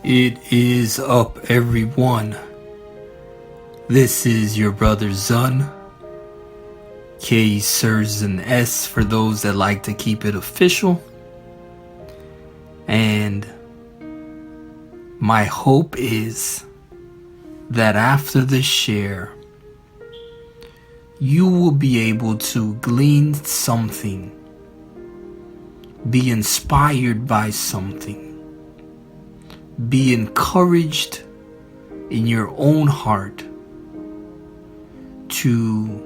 It is up, everyone. This is your brother Zun, SRxun S for those that like to keep it official. And my hope is that after this share, you will be able to glean something, be inspired by something, be encouraged in your own heart to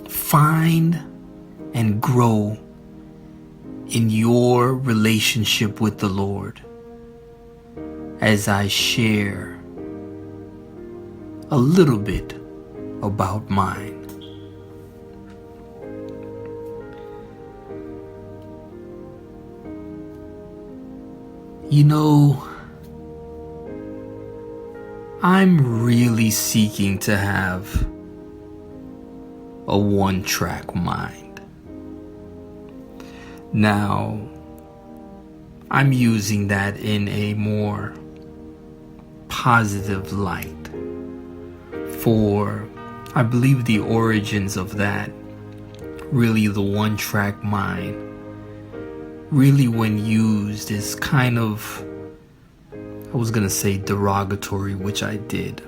find and grow in your relationship with the Lord as I share a little bit about mine. You know, I'm really seeking to have a one-track mind. Now, I'm using that in a more positive light, for I believe the origins of that, really the one-track mind, really when used is kind of, I was gonna say derogatory, which I did,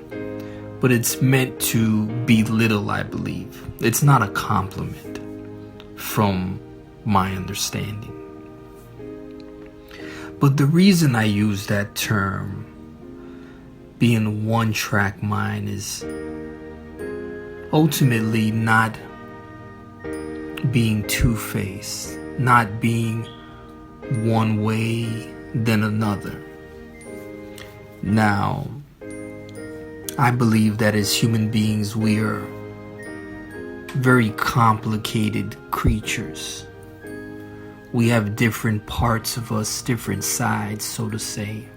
but it's meant to belittle, I believe. It's not a compliment from my understanding. But the reason I use that term, being one-track mind, is ultimately not being two-faced, not being one way then another. Now, I believe that as human beings, we are very complicated creatures. We have different parts of us, different sides, so to say.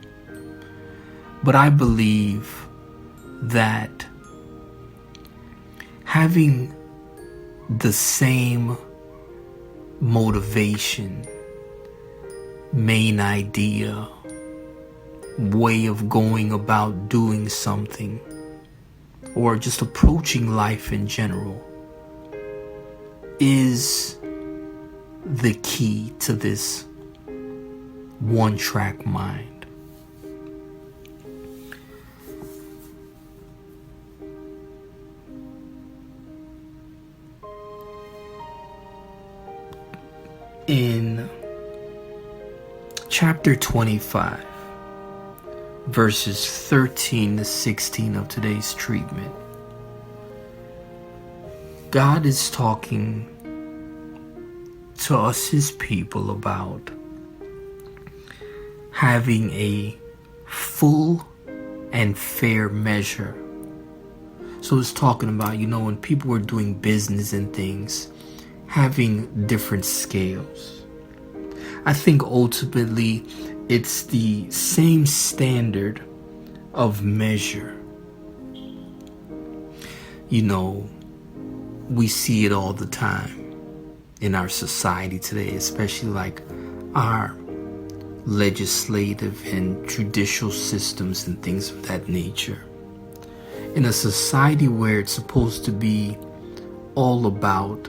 But I believe that having the same motivation, main idea, way of going about doing something, or just approaching life in general, is the key to this one-track mind. In chapter 25, verses 13 to 16 of today's treatment, God is talking to us, his people, about having a full and fair measure. So it's talking about, when people were doing business and things, having different scales. I think ultimately it's the same standard of measure. We see it all the time in our society today, especially like our legislative and judicial systems and things of that nature. In a society where it's supposed to be all about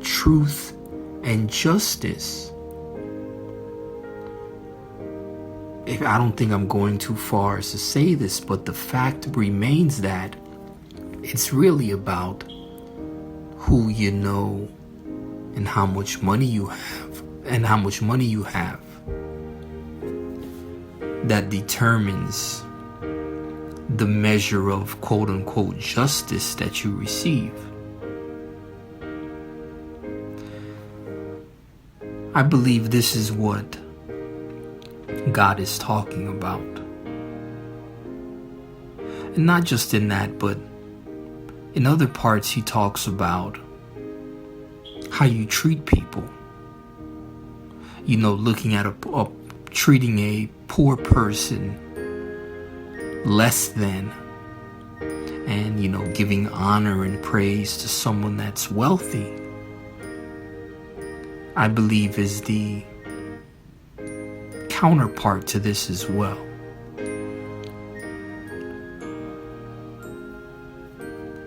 truth and justice, I don't think I'm going too far as to say this, but the fact remains that it's really about who you know and how much money you have, that determines the measure of quote-unquote justice that you receive. I believe this is what God is talking about. And not just in that, but in other parts he talks about how you treat people. Looking at treating a poor person less than, and giving honor and praise to someone that's wealthy, I believe is the counterpart to this as well.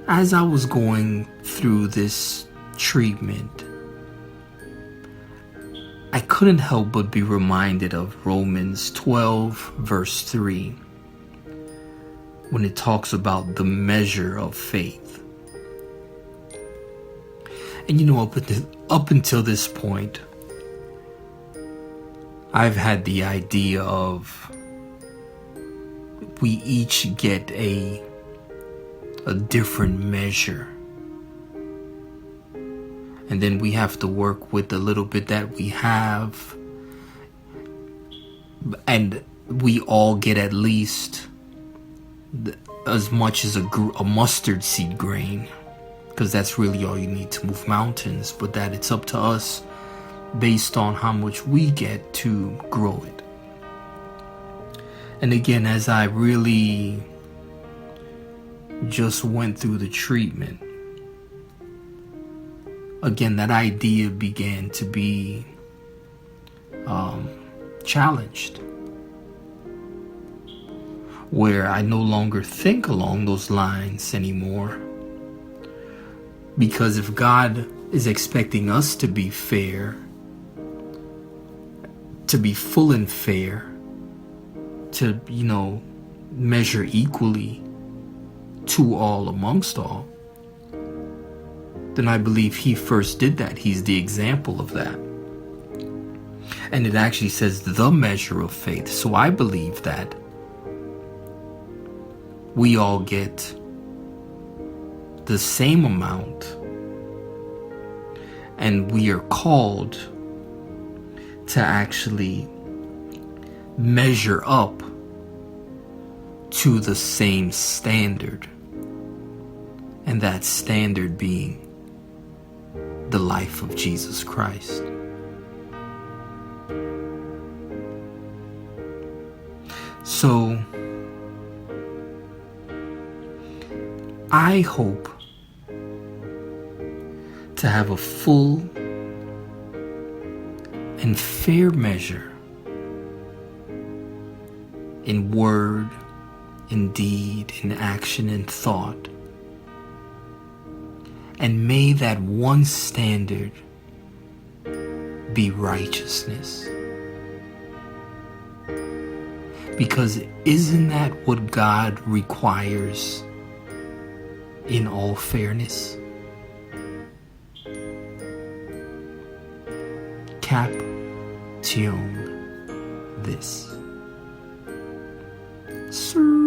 As I was going through this treatment, I couldn't help but be reminded of Romans 12 verse 3, when it talks about the measure of faith. And you know, up until this point, I've had the idea of we each get a different measure, and then we have to work with the little bit that we have, and we all get at least as much as a mustard seed grain, because that's really all you need to move mountains, but that it's up to us based on how much we get to grow it. And again, as I really just went through the treatment, again, that idea began to be challenged, where I no longer think along those lines anymore. Because if God is expecting us to be fair, to be full and fair, to, measure equally to all amongst all, then I believe he first did that. He's the example of that. And it actually says the measure of faith. So I believe that we all get the same amount, and we are called to actually measure up to the same standard, and that standard being the life of Jesus Christ. So I hope to have a full and fair measure in word, in deed, in action, in thought. And may that one standard be righteousness. Because isn't that what God requires in all fairness? Caption this. Sir.